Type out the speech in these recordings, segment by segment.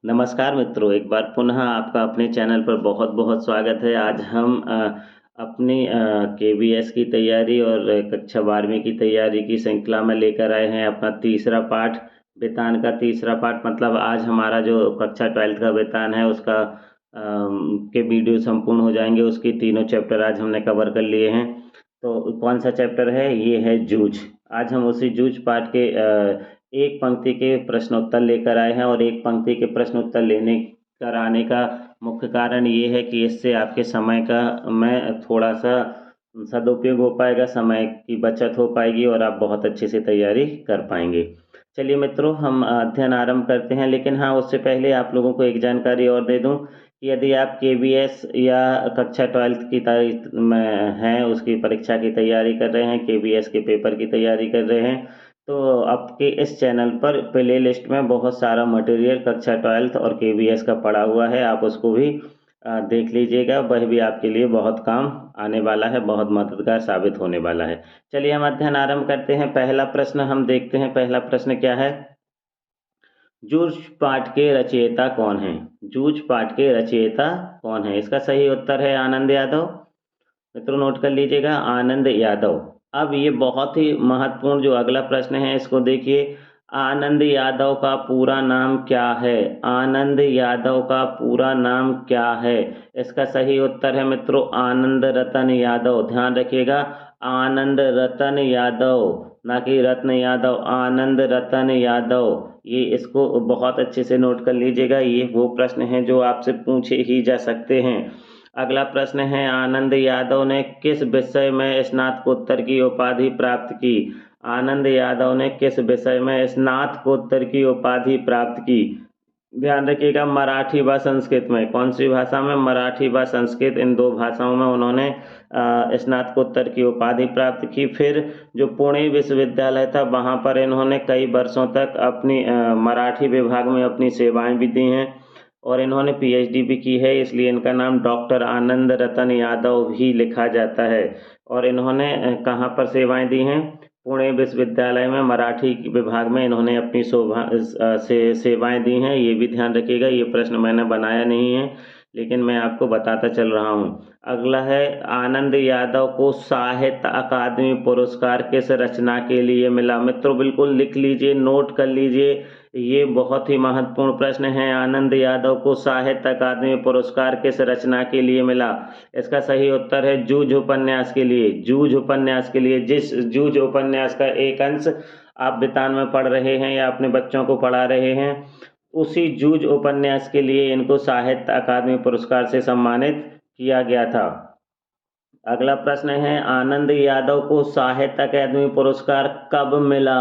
नमस्कार मित्रों, एक बार पुनः आपका अपने चैनल पर बहुत-बहुत स्वागत है। आज हम अपनी केवीएस की तैयारी और कक्षा 12वीं की तैयारी की श्रृंखला में लेकर आए हैं अपना तीसरा पाठ, वेतान का तीसरा पाठ। मतलब आज हमारा जो कक्षा 12th का वेतान है उसका के वीडियो संपूर्ण हो जाएँगे। उसकी तीनों चैप्टर आज हमने कवर कर लिए हैं। तो कौन सा चैप्टर है? ये है जूझ। आज हम उसी जूझ पाठ के एक पंक्ति के प्रश्न उत्तर लेकर आए हैं और एक पंक्ति के प्रश्न उत्तर लेने कराने का मुख्य कारण ये है कि इससे आपके समय का में थोड़ा-सा सदुपयोग हो पाएगा, समय की बचत हो पाएगी और आप बहुत अच्छे से तैयारी कर पाएँगे। चलिए मित्रों, हम अध्ययन आरंभ करते हैं, लेकिन हाँ, उससे पहले आप लोगों को एक जानकारी और दे दूँ कि यदि आप केवीएस या कक्षा 12th की तारीख में हैं, उसकी परीक्षा की तैयारी कर रहे हैं, केवीएस के पेपर की तैयारी कर रहे हैं, तो आपके इस चैनल पर प्ले लिस्ट में बहुत सारा मटेरियल कक्षा 12th और केवीएस का पड़ा हुआ है। आप उसको भी देख लीजिएगा, वह भी आपके लिए बहुत काम आने वाला है, बहुत मददगार साबित होने वाला है। चलिए हम अध्ययन आरंभ करते हैं। पहला प्रश्न हम देखते हैं। पहला प्रश्न क्या है? जूझ पाठ के रचयिता कौन हैं? जूझ पाठ के रचयिता कौन है? इसका सही उत्तर है आनंद यादव। मित्रों नोट कर लीजिएगा, आनंद यादव। अब ये बहुत ही महत्वपूर्ण जो अगला प्रश्न है इसको देखिए। आनंद यादव का पूरा नाम क्या है? आनंद यादव का पूरा नाम क्या है? इसका सही उत्तर है मित्रों आनंद रतन यादव। ध्यान रखिएगा, आनंद रतन यादव, ना कि रत्न यादव, आनंद रतन यादव। ये इसको बहुत अच्छे से नोट कर लीजिएगा। ये वो प्रश्न हैं जो आपसे पूछे ही जा सकते हैं। अगला प्रश्न है, आनंद यादव ने किस विषय में स्नातकोत्तर की उपाधि प्राप्त की? आनंद यादव ने किस विषय में स्नातकोत्तर की उपाधि प्राप्त की? ध्यान रखिएगा, मराठी व संस्कृत में। कौन सी भाषा में? मराठी व संस्कृत, इन दो भाषाओं में उन्होंने स्नातकोत्तर की उपाधि प्राप्त की। फिर जो पुणे विश्वविद्यालय था वहाँ पर इन्होंने कई वर्षों तक अपनी मराठी विभाग में अपनी सेवाएं भी दी हैं और इन्होंने पीएचडी भी की है, इसलिए इनका नाम डॉक्टर आनंद रतन यादव भी लिखा जाता है। और इन्होंने कहाँ पर सेवाएं दी हैं? पुणे विश्वविद्यालय में मराठी विभाग में इन्होंने अपनी सेवाएं दी हैं। ये भी ध्यान रखिएगा, ये प्रश्न मैंने बनाया नहीं है लेकिन मैं आपको बताता चल रहा हूँ। अगला है, आनंद यादव को साहित्य अकादमी पुरस्कार किस रचना के लिए मिला? मित्रों बिल्कुल लिख लीजिए, नोट कर लीजिए, ये बहुत ही महत्वपूर्ण प्रश्न है। आनंद यादव को साहित्य अकादमी पुरस्कार किस रचना के लिए मिला? इसका सही उत्तर है जूझ उपन्यास के लिए। जूझ उपन्यास के लिए, जिस जूझ उपन्यास का एक अंश आप वेतान में पढ़ रहे हैं या अपने बच्चों को पढ़ा रहे हैं, उसी जूझ उपन्यास के लिए इनको साहित्य अकादमी पुरस्कार से सम्मानित किया गया था। अगला प्रश्न है, आनंद यादव को साहित्य अकादमी पुरस्कार कब मिला?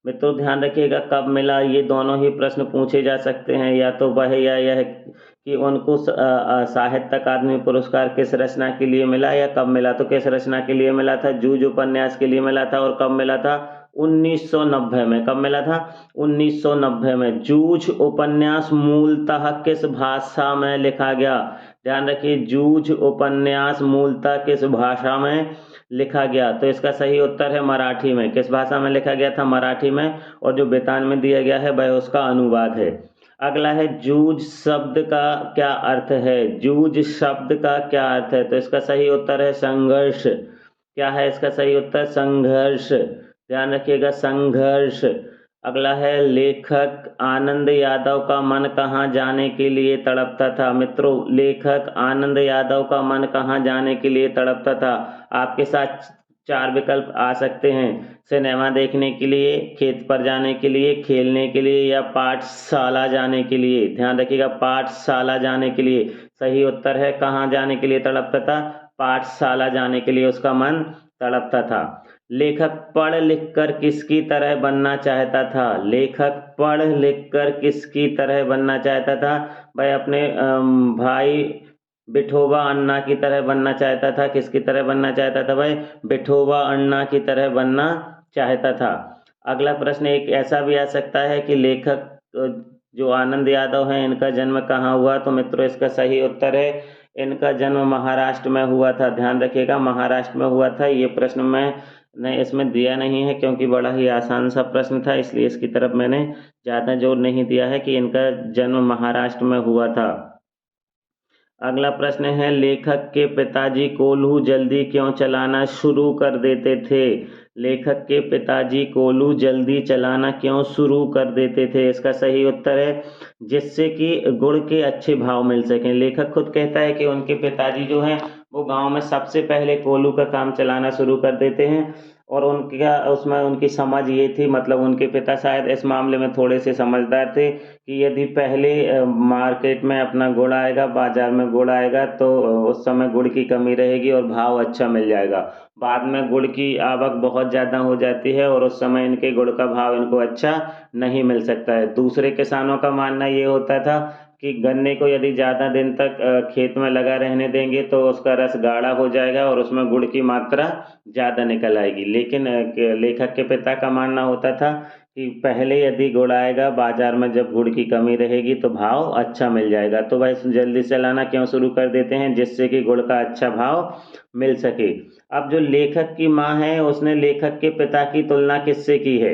मित्रों ध्यान रखिएगा, कब मिला, ये दोनों ही प्रश्न पूछे जा सकते हैं। या तो वह या यह कि उनको साहित्य अकादमी पुरस्कार किस रचना के लिए मिला या कब मिला। तो किस रचना के लिए मिला था? जूझ उपन्यास के लिए मिला था। और कब मिला था? 1990 में। कब मिला था? 1990 में। जूझ उपन्यास मूलतः किस भाषा में लिखा गया? ध्यान रखिए, जूझ उपन्यास मूलतः किस भाषा में लिखा गया? तो इसका सही उत्तर है मराठी में। किस भाषा में लिखा गया था? मराठी में। और जो वेतान में दिया गया है वह उसका अनुवाद है। अगला है, जूझ शब्द का क्या अर्थ है? जूझ शब्द का क्या अर्थ है? तो इसका सही उत्तर है संघर्ष। क्या है इसका सही उत्तर? संघर्ष। ध्यान रखिएगा, संघर्ष। अगला है, लेखक आनंद यादव का मन कहाँ जाने के लिए तड़पता था? मित्रों लेखक आनंद यादव का मन कहाँ जाने के लिए तड़पता था? आपके साथ चार विकल्प आ सकते हैं। सिनेमा देखने के लिए, खेत पर जाने के लिए, खेलने के लिए या पाठशाला जाने के लिए। ध्यान रखिएगा, पाठशाला जाने के लिए। सही उत्तर है कहाँ जाने के लिए तड़पता था? पाठशाला जाने के लिए उसका मन तड़पता था। लेखक पढ़ लिख कर किसकी तरह बनना चाहता था? लेखक पढ़ लिख कर किसकी तरह बनना चाहता था? वह अपने भाई विठोबा अन्ना की तरह बनना चाहता था। किसकी तरह बनना चाहता था? वह विठोबा अन्ना की तरह बनना चाहता था। अगला प्रश्न एक ऐसा भी आ सकता है कि लेखक जो आनंद यादव हैं इनका जन्म कहाँ हुआ? तो मित्रों इसका सही उत्तर है इनका जन्म महाराष्ट्र में हुआ था। ध्यान रखिएगा, महाराष्ट्र में हुआ था। ये प्रश्न मैंने इसमें दिया नहीं है क्योंकि बड़ा ही आसान सा प्रश्न था, इसलिए इसकी तरफ मैंने ज़्यादा जोर नहीं दिया है कि इनका जन्म महाराष्ट्र में हुआ था। अगला प्रश्न है, लेखक के पिताजी कोल्हू जल्दी क्यों चलाना शुरू कर देते थे? लेखक के पिताजी कोल्हू जल्दी चलाना क्यों शुरू कर देते थे? इसका सही उत्तर है जिससे कि गुड़ के अच्छे भाव मिल सकें। लेखक खुद कहता है कि उनके पिताजी जो हैं वो गांव में सबसे पहले कोल्हू का काम चलाना शुरू कर देते हैं, और उनका उसमें उनकी समझ ये थी, मतलब उनके पिता शायद इस मामले में थोड़े से समझदार थे कि यदि पहले मार्केट में अपना गुड़ आएगा, बाजार में गुड़ आएगा, तो उस समय गुड़ की कमी रहेगी और भाव अच्छा मिल जाएगा। बाद में गुड़ की आवक बहुत ज़्यादा हो जाती है और उस समय इनके गुड़ का भाव इनको अच्छा नहीं मिल सकता है। दूसरे किसानों का मानना ये होता था कि गन्ने को यदि ज़्यादा दिन तक खेत में लगा रहने देंगे तो उसका रस गाढ़ा हो जाएगा और उसमें गुड़ की मात्रा ज़्यादा निकल आएगी। लेकिन लेखक के पिता का मानना होता था कि पहले यदि गुड़ आएगा, बाजार में जब गुड़ की कमी रहेगी तो भाव अच्छा मिल जाएगा। तो भाई जल्दी चलाना क्यों शुरू कर देते हैं? जिससे कि गुड़ का अच्छा भाव मिल सके। अब जो लेखक की माँ है उसने लेखक के पिता की तुलना किससे की है?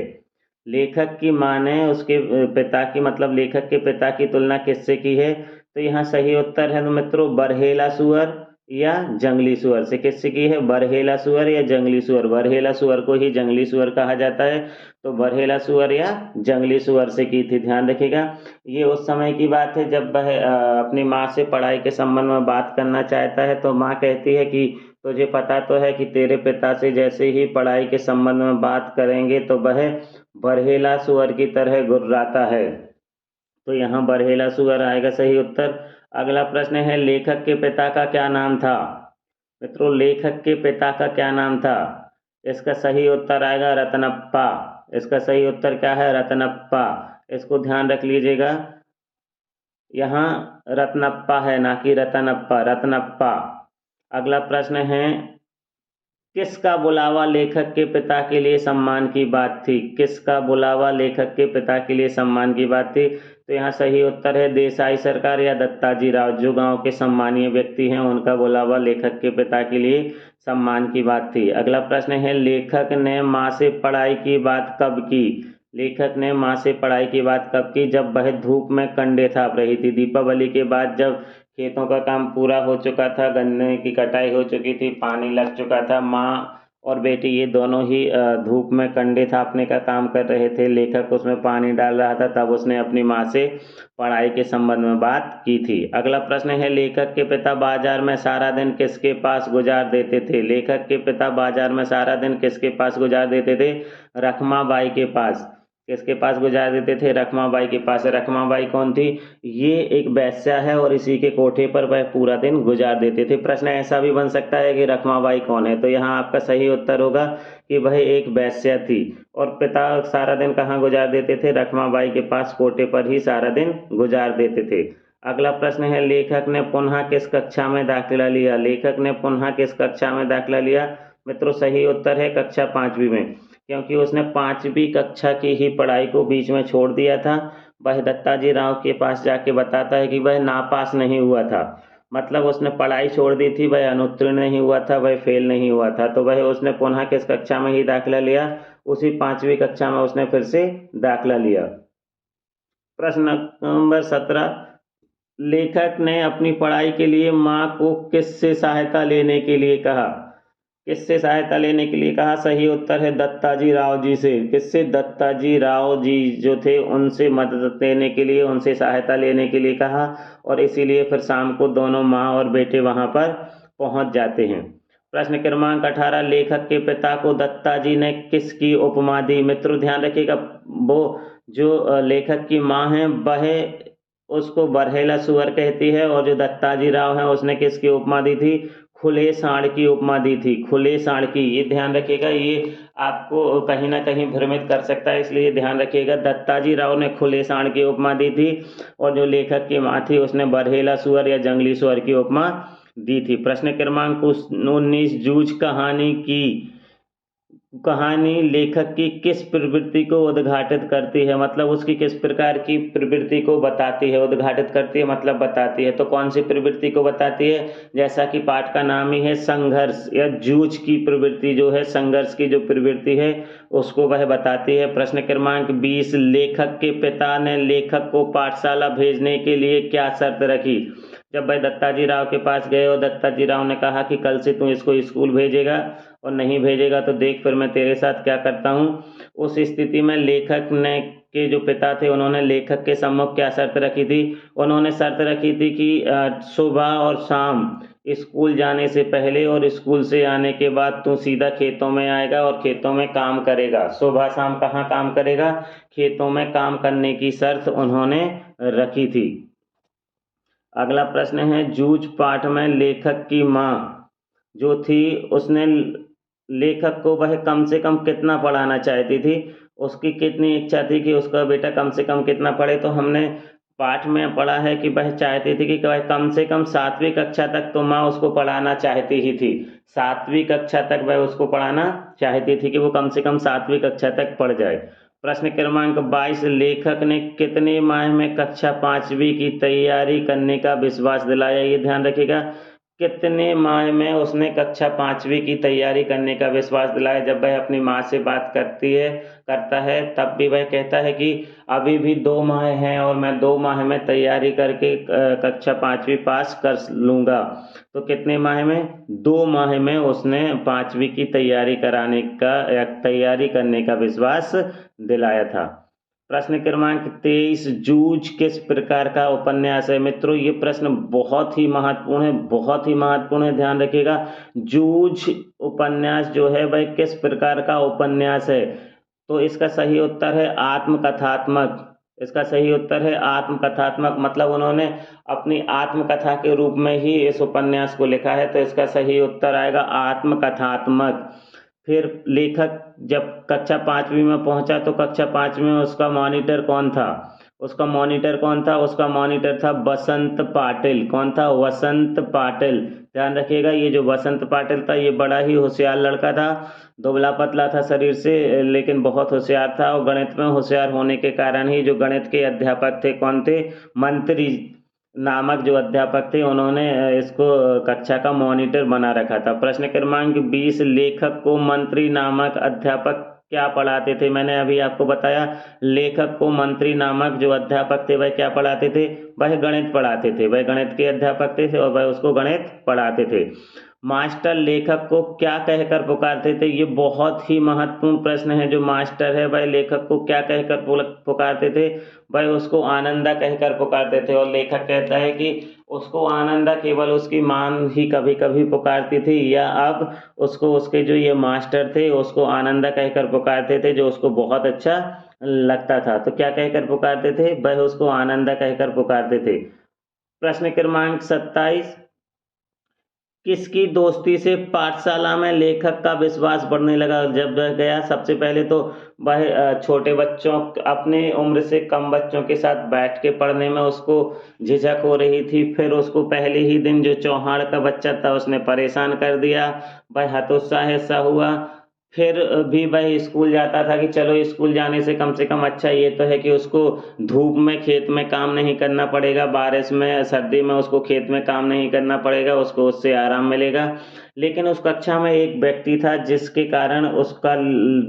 लेखक की माँ ने उसके पिता की, मतलब लेखक के पिता की तुलना किससे की है? तो यहाँ सही उत्तर है तो मित्रों, बरहेला सुअर या जंगली सुअर से। किससे की है? बरहेला सुअर या जंगली सुअर। बरहेला सुअर को ही जंगली सुअर कहा जाता है, तो बरहेला सुअर या जंगली सुअर से की थी। ध्यान रखिएगा, ये उस समय की बात है जब वह अपनी माँ से पढ़ाई के संबंध में बात करना चाहता है, तो माँ कहती है कि तुझे पता तो है कि तेरे पिता से जैसे ही पढ़ाई के संबंध में बात करेंगे तो वह बरहेला सुअर की तरह गुर्राता है। तो यहाँ बरहेला सुअर आएगा सही उत्तर। अगला प्रश्न है, लेखक के पिता का क्या नाम था? मित्रों, लेखक के पिता का क्या नाम था? इसका सही उत्तर आएगा रत्नप्पा। इसका सही उत्तर क्या है? रत्नप्पा। इसको ध्यान रख लीजिएगा, यहाँ रत्नप्पा है ना कि रतनप्पा, रत्नप्पा। अगला प्रश्न है, किसका बुलावा लेखक के पिता के लिए सम्मान की बात थी? किसका बुलावा लेखक के पिता के लिए सम्मान की बात थी? तो यहाँ सही उत्तर है देसाई सरकार या दत्ताजी राव। जो गांव के सम्मानीय व्यक्ति हैं उनका बुलावा लेखक के पिता के लिए सम्मान की बात थी। अगला प्रश्न है, लेखक ने माँ से पढ़ाई की बात कब की? लेखक ने माँ से पढ़ाई की बात कब की? जब वह धूप में कंडे थाप रही थी। दीपावली के बाद जब खेतों का काम पूरा हो चुका था, गन्ने की कटाई हो चुकी थी, पानी लग चुका था, माँ और बेटी ये दोनों ही धूप में कंडे थापने का काम कर रहे थे। लेखक उसमें पानी डाल रहा था, तब उसने अपनी माँ से पढ़ाई के संबंध में बात की थी। अगला प्रश्न है, लेखक के पिता बाजार में सारा दिन किसके पास गुजार देते थे? लेखक के पिता बाजार में सारा दिन किसके पास गुजार देते थे? रखमाबाई के पास। किसके पास गुजार देते थे? रखमाबाई के पास। रखमाबाई कौन थी? ये एक वेश्या है और इसी के कोठे पर वह पूरा दिन गुजार देते थे। प्रश्न ऐसा भी बन सकता है कि रखमाबाई कौन है? तो यहाँ आपका सही उत्तर होगा कि वह एक वेश्या थी और पिता सारा दिन कहाँ गुजार देते थे? रखमाबाई के पास कोठे पर ही सारा दिन गुजार देते थे। अगला प्रश्न है, लेखक ने पुनः किस कक्षा में दाखिला लिया? लेखक ने पुनः किस कक्षा में दाखिला लिया? मित्रों, सही उत्तर है कक्षा 5वीं में, क्योंकि उसने 5वीं कक्षा की ही पढ़ाई को बीच में छोड़ दिया था। वह दत्ताजी राव के पास जाके बताता है कि वह नापास नहीं हुआ था, मतलब उसने पढ़ाई छोड़ दी थी, वह अनुत्तीर्ण नहीं हुआ था, वह फेल नहीं हुआ था। तो वह उसने पुनः किस कक्षा में ही दाखिला लिया? उसी 5वीं कक्षा में उसने फिर से दाखिला लिया। प्रश्न नंबर 17, लेखक ने अपनी पढ़ाई के लिए माँ को किससे सहायता लेने के लिए कहा? किससे सहायता लेने के लिए कहा? सही उत्तर है दत्ताजी राव जी से। किससे? दत्ताजी राव जी जो थे उनसे मदद लेने के लिए, उनसे सहायता लेने के लिए कहा, और इसीलिए फिर शाम को दोनों माँ और बेटे वहां पर पहुंच जाते हैं। प्रश्न क्रमांक 18, लेखक के पिता को दत्ताजी ने किसकी उपमा दी? मित्रों ध्यान रखिएगा, वो जो लेखक की माँ है वह उसको बरहेला सुअर कहती है, और जो दत्ताजी राव है उसने किसकी उपमा दी थी? खुले सांड की उपमा दी थी। खुले सांड की, ये ध्यान रखिएगा, ये आपको कहीं ना कहीं भ्रमित कर सकता है, इसलिए ध्यान रखिएगा। दत्ताजी राव ने खुले सांड की उपमा दी थी और जो लेखक की माँ थी उसने बरहेला सुअर या जंगली सुअर की उपमा दी थी। प्रश्न क्रमांक 19, जूझ कहानी की कहानी लेखक की किस प्रवृत्ति को उद्घाटित करती है, मतलब उसकी किस प्रकार की प्रवृत्ति को बताती है। उद्घाटित करती है मतलब बताती है, तो कौन सी प्रवृत्ति को बताती है। जैसा कि पाठ का नाम ही है, संघर्ष या जूझ की प्रवृत्ति जो है, संघर्ष की जो प्रवृत्ति है उसको वह बताती है। प्रश्न क्रमांक 20, लेखक के पिता ने लेखक को पाठशाला भेजने के लिए क्या शर्त रखी। जब भाई दत्ताजी राव के पास गए और दत्ताजी राव ने कहा कि कल से तू इसको स्कूल भेजेगा और नहीं भेजेगा तो देख फिर मैं तेरे साथ क्या करता हूँ। उस स्थिति में लेखक ने के जो पिता थे उन्होंने लेखक के सम्मुख क्या शर्त रखी थी। उन्होंने शर्त रखी थी कि सुबह और शाम स्कूल जाने से पहले और स्कूल से आने के बाद तू सीधा खेतों में आएगा और खेतों में काम करेगा। सुबह शाम कहाँ काम करेगा, खेतों में काम करने की शर्त उन्होंने रखी थी। अगला प्रश्न है, जूझ पाठ में लेखक की माँ जो थी उसने लेखक को वह कम से कम कितना पढ़ाना चाहती थी। उसकी कितनी इच्छा थी कि उसका बेटा कम से कम कितना पढ़े, तो हमने पाठ में पढ़ा है कि वह चाहती थी कि वह कम से कम 7वीं कक्षा तक तो माँ उसको पढ़ाना चाहती ही थी। 7वीं कक्षा तक वह उसको पढ़ाना चाहती थी कि वो कम से कम 7वीं कक्षा तक पढ़ जाए। प्रश्न क्रमांक 22, लेखक ने कितने माह में कक्षा 5वीं की तैयारी करने का विश्वास दिलाया। ये ध्यान रखिएगा, कितने माह में उसने कक्षा 5वीं की तैयारी करने का विश्वास दिलाया। जब वह अपनी माँ से बात करता है तब भी वह कहता है कि अभी भी 2 माह हैं और मैं 2 माह में तैयारी करके कक्षा 5वीं पास कर लूँगा। तो कितने माह में, 2 माह में उसने 5वीं की तैयारी कराने का या तैयारी करने का विश्वास दिलाया था। प्रश्न क्रमांक 23, जूझ किस प्रकार का उपन्यास है। मित्रों ये प्रश्न बहुत ही महत्वपूर्ण है, बहुत ही महत्वपूर्ण है, ध्यान रखिएगा। जूझ उपन्यास जो है वह किस प्रकार का उपन्यास है, तो इसका सही उत्तर है आत्मकथात्मक। इसका सही उत्तर है आत्मकथात्मक, मतलब उन्होंने अपनी आत्मकथा के रूप में ही इस उपन्यास को लिखा है, तो इसका सही उत्तर आएगा आत्मकथात्मक। फिर लेखक जब कक्षा 5वीं में पहुंचा तो कक्षा 5वीं में उसका मॉनिटर कौन था। उसका मॉनिटर कौन था, उसका मॉनिटर था वसंत पाटिल। कौन था, वसंत पाटिल। ध्यान रखिएगा, ये जो वसंत पाटिल था ये बड़ा ही होशियार लड़का था, दुबला पतला था शरीर से लेकिन बहुत होशियार था। और गणित में होशियार होने के कारण ही जो गणित के अध्यापक थे, कौन थे, मंत्री नामक जो अध्यापक थे उन्होंने इसको कक्षा का मॉनिटर बना रखा था। प्रश्न क्रमांक 20, लेखक को मंत्री नामक अध्यापक क्या पढ़ाते थे। मैंने अभी आपको बताया, लेखक को मंत्री नामक जो अध्यापक थे वह क्या पढ़ाते थे, वह गणित पढ़ाते थे। वह गणित के अध्यापक थे और वह उसको गणित पढ़ाते थे। मास्टर लेखक को क्या कहकर पुकारते थे। ये बहुत ही महत्वपूर्ण प्रश्न है। जो मास्टर है वह लेखक को क्या कहकर पुकारते थे, वह उसको आनंदा कहकर पुकारते थे। और लेखक कहता है कि उसको आनंदा केवल उसकी माँ ही कभी कभी पुकारती थी, या अब उसको उसके जो ये मास्टर थे उसको आनंदा कहकर पुकारते थे, जो उसको बहुत अच्छा लगता था। तो क्या कहकर पुकारते थे, वह उसको आनंदा कहकर पुकारते थे। प्रश्न क्रमांक 27, किसकी दोस्ती से पाठशाला में लेखक का विश्वास बढ़ने लगा। जब वह गया सबसे पहले तो वह छोटे बच्चों, अपने उम्र से कम बच्चों के साथ बैठ के पढ़ने में उसको झिझक हो रही थी। फिर उसको पहले ही दिन जो चौहान का बच्चा था उसने परेशान कर दिया, वह हतोत्साह सा हुआ। फिर भी वह स्कूल जाता था कि चलो स्कूल जाने से कम अच्छा ये तो है कि उसको धूप में खेत में काम नहीं करना पड़ेगा, बारिश में सर्दी में उसको खेत में काम नहीं करना पड़ेगा, उसको उससे आराम मिलेगा। लेकिन उस कक्षा में एक व्यक्ति था जिसके कारण उसका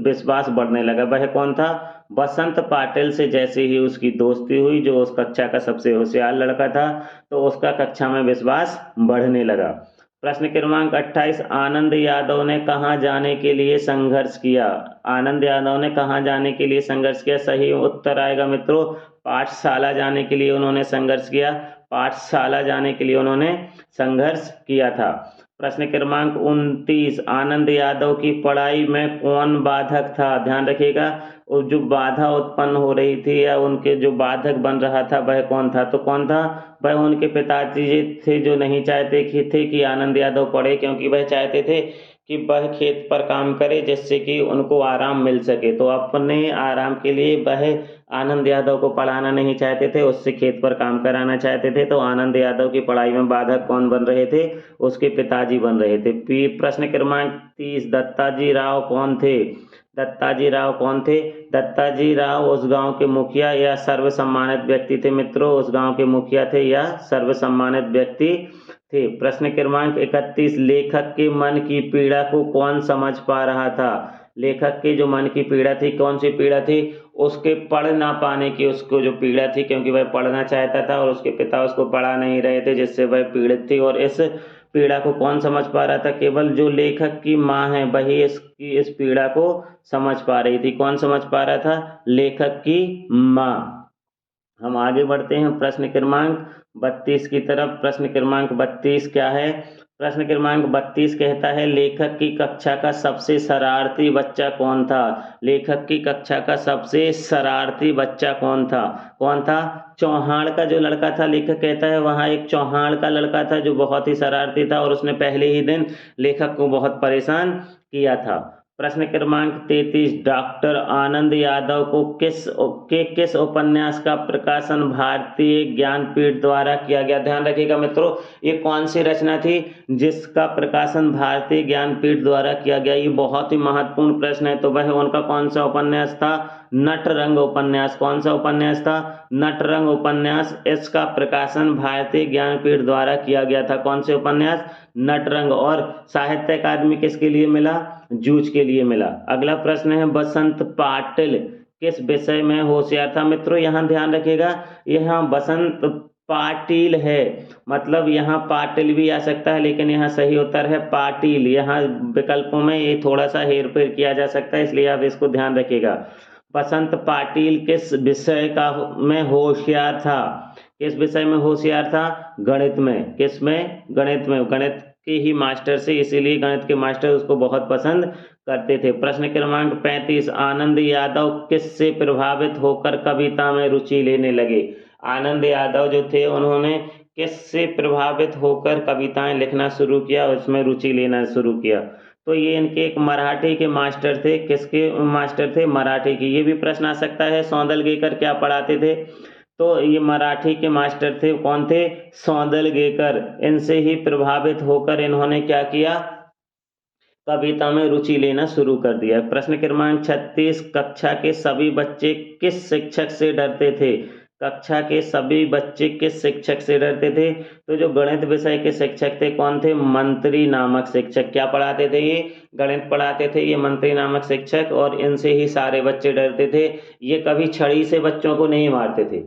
विश्वास बढ़ने लगा। वह कौन था, वसंत पाटिल से जैसे ही उसकी दोस्ती हुई, जो उस कक्षा का सबसे होशियार लड़का था, तो उसका कक्षा में विश्वास बढ़ने लगा। प्रश्न क्रमांक 28, आनंद यादव ने कहाँ जाने के लिए संघर्ष किया। आनंद यादव ने कहाँ जाने के लिए संघर्ष किया। सही उत्तर आएगा मित्रों, पाठशाला जाने के लिए उन्होंने संघर्ष किया। पाठशाला जाने के लिए उन्होंने संघर्ष किया था। प्रश्न क्रमांक 29, आनंद यादव की पढ़ाई में कौन बाधक था। ध्यान रखिएगा, और जो बाधा उत्पन्न हो रही थी या उनके जो बाधक बन रहा था वह कौन था, तो कौन था, वह उनके पिताजी थे, जो नहीं चाहते कि आनंद यादव पढ़े, क्योंकि वह चाहते थे कि वह खेत पर काम करे जिससे कि उनको आराम मिल सके। तो अपने आराम के लिए वह आनंद यादव को पढ़ाना नहीं चाहते थे, उससे खेत पर काम कराना चाहते थे। तो आनंद यादव की पढ़ाई में बाधक कौन बन रहे थे? उसके पिताजी बन रहे थे। प्रश्न क्रमांक 30, दत्ताजी राव कौन थे? दत्ताजी राव कौन थे? दत्ताजी राव उस गांव के मुखिया या सर्वसम्मानित व्यक्ति थे मित्रों। उस गांव के मुखिया थे या सर्वसम्मानित व्यक्ति थे। प्रश्न क्रमांक 31, लेखक के मन की पीड़ा को कौन समझ पा रहा था? लेखक के जो मन की पीड़ा थी, कौन सी पीड़ा थी? उसके पढ़ ना पाने की उसको जो पीड़ा थी, क्योंकि वह पढ़ना चाहता था और उसके पिता उसको पढ़ा नहीं रहे थे, जिससे वह पीड़ित थी। और इस पीड़ा को कौन समझ पा रहा था? केवल जो लेखक की माँ है वही इस पीड़ा को समझ पा रही थी। कौन समझ पा रहा था? लेखक की माँ। हम आगे बढ़ते हैं प्रश्न क्रमांक 32 की तरफ। प्रश्न क्रमांक 32 क्या है? प्रश्न क्रमांक 32 कहता है, लेखक की कक्षा का सबसे शरारती बच्चा कौन था? लेखक की कक्षा का सबसे शरारती बच्चा कौन था? कौन था? चौहान का जो लड़का था। लेखक कहता है वहाँ एक चौहान का लड़का था जो बहुत ही शरारती था और उसने पहले ही दिन लेखक को बहुत परेशान किया था। प्रश्न क्रमांक 33, डॉक्टर आनंद यादव को किस उपन्यास का प्रकाशन भारतीय ज्ञानपीठ द्वारा किया गया? ध्यान रखिएगा मित्रों, ये कौन सी रचना थी जिसका प्रकाशन भारतीय ज्ञानपीठ द्वारा किया गया? ये बहुत ही महत्वपूर्ण प्रश्न है। तो वह उनका कौन सा उपन्यास था? नटरंग उपन्यास। कौन सा उपन्यास था? नटरंग उपन्यास। इसका प्रकाशन भारतीय ज्ञानपीठ द्वारा किया गया था। कौन से उपन्यास? नटरंग। और साहित्य अकादमी किसके लिए मिला? जूझ के लिए मिला। अगला प्रश्न है, बसंत पाटिल किस विषय में होशियार था? मित्रों यहाँ ध्यान रखिएगा, यहाँ बसंत पाटिल है, मतलब यहाँ पाटिल भी आ सकता है, लेकिन यहाँ सही उत्तर है पाटिल। यहाँ विकल्पों में ये थोड़ा सा हेर फेर किया जा सकता है, इसलिए आप इसको ध्यान रखिएगा। बसंत पाटिल किस विषय का में होशियार था? किस विषय में होशियार था? गणित में। किस में? गणित में। गणित के ही मास्टर से, इसीलिए गणित के मास्टर उसको बहुत पसंद करते थे। प्रश्न क्रमांक 35, आनंद यादव किससे प्रभावित होकर कविता में रुचि लेने लगे? आनंद यादव जो थे उन्होंने किससे प्रभावित होकर कविताएं लिखना शुरू किया, उसमें रुचि लेना शुरू किया? तो ये इनके एक मराठी के मास्टर थे। किसके मास्टर थे? मराठी के। ये भी प्रश्न आ सकता है, सौंदलगेकर क्या पढ़ाते थे? तो ये मराठी के मास्टर थे। कौन थे? सौंदलगेकर। इनसे ही प्रभावित होकर इन्होंने क्या किया? कविता में रुचि लेना शुरू कर दिया। प्रश्न क्रमांक 36, कक्षा के सभी बच्चे किस शिक्षक से डरते थे? कक्षा के सभी बच्चे किस शिक्षक से डरते थे? तो जो गणित विषय के शिक्षक थे, कौन थे? मंत्री नामक शिक्षक। क्या पढ़ाते थे ये? गणित पढ़ाते थे ये मंत्री नामक शिक्षक, और इनसे ही सारे बच्चे डरते थे। ये कभी छड़ी से बच्चों को नहीं मारते थे,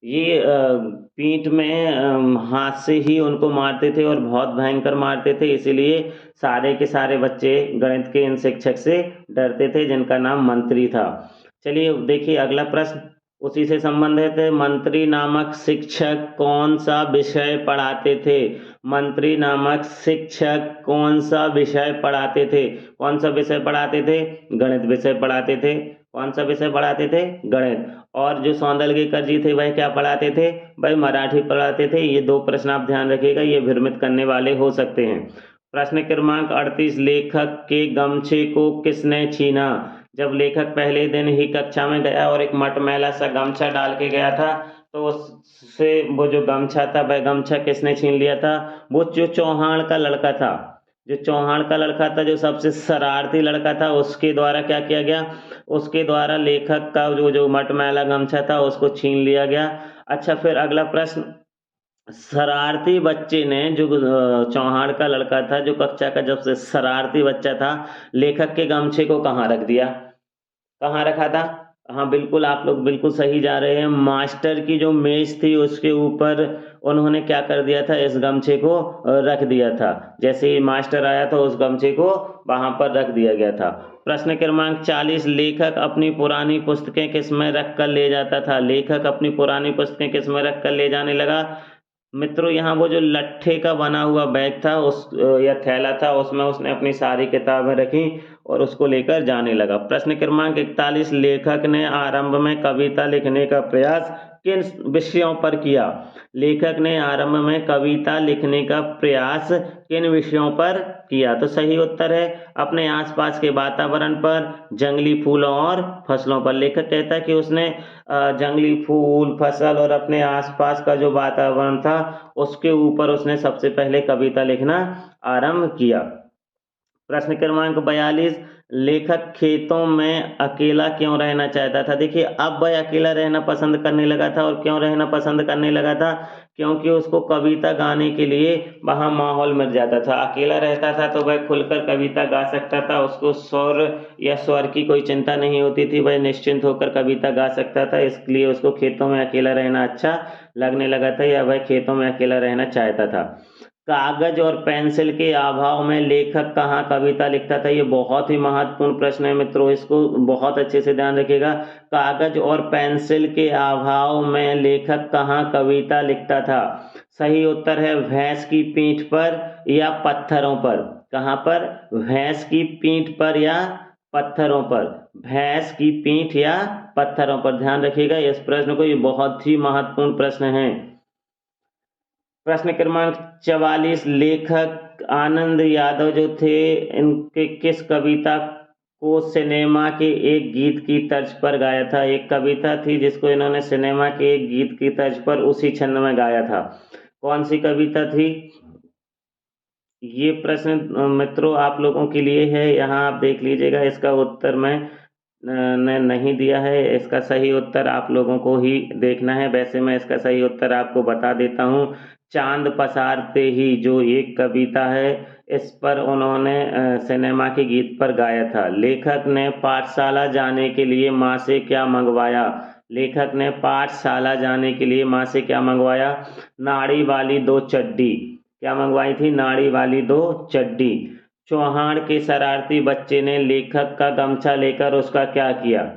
ये पीठ में हाथ से ही उनको मारते थे और बहुत भयंकर मारते थे। इसीलिए सारे के सारे बच्चे गणित के इन शिक्षक से डरते थे जिनका नाम मंत्री था। चलिए देखिए अगला प्रश्न उसी से संबंधित है। मंत्री नामक शिक्षक कौन सा विषय पढ़ाते थे? मंत्री नामक शिक्षक कौन सा विषय पढ़ाते थे? कौन सा विषय पढ़ाते थे? गणित विषय पढ़ाते थे। कौन सा विषय पढ़ाते थे? गणित। और जो सौंदलगेकर जी थे वह क्या पढ़ाते थे? वह मराठी पढ़ाते थे। ये दो प्रश्न आप ध्यान रखिएगा, ये भ्रमित करने वाले हो सकते हैं। प्रश्न क्रमांक 38, लेखक के गमछे को किसने छीना? जब लेखक पहले दिन ही कक्षा में गया और एक मटमैला सा गमछा डाल के गया था, तो उससे वो जो गमछा था वह गमछा किसने छीन लिया था? वो जो चौहान का लड़का था, जो चौहान का लड़का था, जो सबसे शरारती लड़का था, उसके द्वारा क्या किया गया? उसके द्वारा लेखक का जो मटमैला गमछा था उसको छीन लिया गया। अच्छा, फिर अगला प्रश्न, शरारती बच्चे ने, जो चौहान का लड़का था, जो कक्षा का जब से शरारती बच्चा था, लेखक के गमछे को कहाँ रख दिया? कहाँ रखा था? हाँ बिल्कुल, आप लोग बिल्कुल सही जा रहे हैं। मास्टर की जो मेज थी उसके ऊपर उन्होंने क्या कर दिया था? इस गमछे को रख दिया था। जैसे ही मास्टर आया तो उस गमछे को वहां पर रख दिया गया था। प्रश्न क्रमांक 40, लेखक अपनी पुरानी पुस्तकें किस में रख कर ले जाता था? लेखक अपनी पुरानी पुस्तकें किस में रख कर ले जाने लगा? मित्रों यहाँ वो जो लट्ठे का बना हुआ बैग था उस या थैला था, उसमें उसने अपनी सारी किताबें रखी और उसको लेकर जाने लगा। प्रश्न क्रमांक 41, लेखक ने आरंभ में कविता लिखने का प्रयास किन विषयों पर किया? लेखक ने आरंभ में कविता लिखने का प्रयास किन विषयों पर किया? तो सही उत्तर है अपने आसपास के वातावरण पर, जंगली फूलों और फसलों पर। लेखक कहता है कि उसने जंगली फूल, फसल और अपने आसपास का जो वातावरण था उसके ऊपर उसने सबसे पहले कविता लिखना आरंभ किया। प्रश्न क्रमांक 42, लेखक खेतों में अकेला क्यों रहना चाहता था? देखिए, अब वह अकेला रहना पसंद करने लगा था। और क्यों रहना पसंद करने लगा था? क्योंकि उसको कविता गाने के लिए वहाँ माहौल मिल जाता था। अकेला रहता था तो वह खुलकर कविता गा सकता था, उसको स्वर या स्वर की कोई चिंता नहीं होती थी, वह निश्चिंत होकर कविता गा सकता था। इसलिए उसको खेतों में अकेला रहना अच्छा लगने लगा था, या वह खेतों में अकेला रहना चाहता था। कागज और पेंसिल के अभाव में लेखक कहाँ कविता लिखता था? ये बहुत ही महत्वपूर्ण प्रश्न है मित्रों, इसको बहुत अच्छे से ध्यान रखिएगा। कागज और पेंसिल के अभाव में लेखक कहाँ कविता लिखता था? सही उत्तर है भैंस की पीठ पर या पत्थरों पर। कहाँ पर? भैंस की पीठ पर या पत्थरों पर। भैंस की पीठ या पत्थरों पर, ध्यान रखिएगा इस प्रश्न को, ये बहुत ही महत्वपूर्ण प्रश्न है। प्रश्न क्रमांक 44, लेखक आनंद यादव जो थे, इनके किस कविता को सिनेमा के एक गीत की तर्ज पर गाया था? एक कविता थी जिसको इन्होंने सिनेमा के एक गीत की तर्ज पर उसी छंद में गाया था। कौन सी कविता थी? ये प्रश्न मित्रों आप लोगों के लिए है, यहाँ आप देख लीजिएगा। इसका उत्तर ने नहीं दिया है, इसका सही उत्तर आप लोगों को ही देखना है। वैसे मैं इसका सही उत्तर आपको बता देता हूँ। चांद पसारते ही जो एक कविता है, इस पर उन्होंने सिनेमा के गीत पर गाया था। लेखक ने पाठशाला जाने के लिए माँ से क्या मंगवाया? लेखक ने पाठशाला जाने के लिए माँ से क्या मंगवाया? नाड़ी वाली 2 चड्डी। क्या मंगवाई थी? नाड़ी वाली 2 चड्डी। चौहान के शरारती बच्चे ने लेखक का गमछा लेकर उसका क्या किया?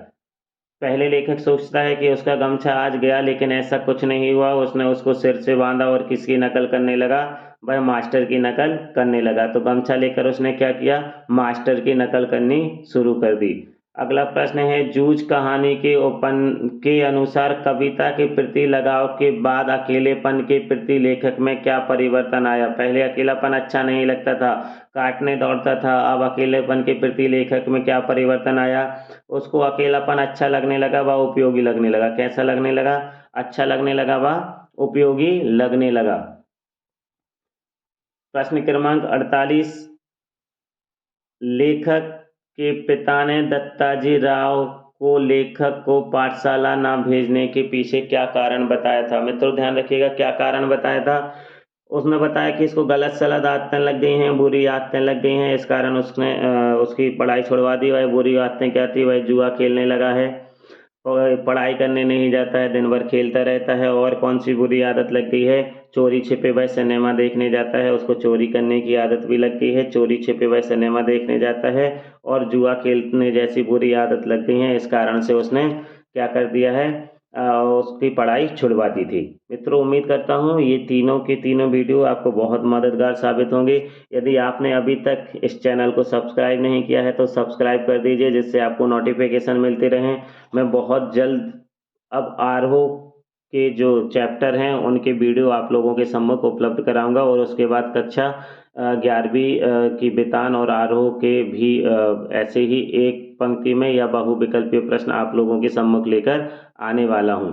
पहले लेखक सोचता है कि उसका गमछा आज गया, लेकिन ऐसा कुछ नहीं हुआ। उसने उसको सिर से बांधा और किसकी नकल करने लगा? वह मास्टर की नकल करने लगा। तो गमछा लेकर उसने क्या किया? मास्टर की नकल करनी शुरू कर दी। अगला प्रश्न है, जूझ कहानी के अनुसार कविता के प्रति लगाव के बाद अकेलेपन के प्रति लेखक में क्या परिवर्तन आया? पहले अकेलापन अच्छा नहीं लगता था, काटने दौड़ता था। अब अकेलेपन के प्रति लेखक में क्या परिवर्तन आया? उसको अकेलापन अच्छा लगने लगा, वह उपयोगी लगने लगा। कैसा लगने लगा? अच्छा लगने लगा, वह उपयोगी लगने लगा। प्रश्न क्रमांक 48, लेखक के पिता ने दत्ताजी राव को लेखक को पाठशाला ना भेजने के पीछे क्या कारण बताया था? मित्रों ध्यान रखिएगा, क्या कारण बताया था? उसने बताया कि इसको गलत सलत आदतें लग गई हैं, बुरी आदतें लग गई हैं, इस कारण उसने उसकी पढ़ाई छुड़वा दी। वह बुरी आदतें क्या थी? वह जुआ खेलने लगा है और पढ़ाई करने नहीं जाता है, दिन भर खेलता रहता है। और कौन सी बुरी आदत लग गई है? चोरी छिपे वह सिनेमा देखने जाता है, उसको चोरी करने की आदत भी लग गई है। चोरी छिपे वह सिनेमा देखने जाता है और जुआ खेलने जैसी बुरी आदत लग गई है, इस कारण से उसने क्या कर दिया है? उसकी पढ़ाई छुड़वा दी थी। मित्रों उम्मीद करता हूँ ये तीनों के तीनों वीडियो आपको बहुत मददगार साबित होंगे। यदि आपने अभी तक इस चैनल को सब्सक्राइब नहीं किया है तो सब्सक्राइब कर दीजिए, जिससे आपको नोटिफिकेशन मिलते रहें। मैं बहुत जल्द अब आरोह के जो चैप्टर हैं उनके वीडियो आप लोगों के सम्मुख उपलब्ध कराऊंगा, और उसके बाद कक्षा 11वीं की वितान और आरोह के भी ऐसे ही एक पंक्ति में या बहुविकल्पीय प्रश्न आप लोगों के सम्मुख लेकर आने वाला हूं।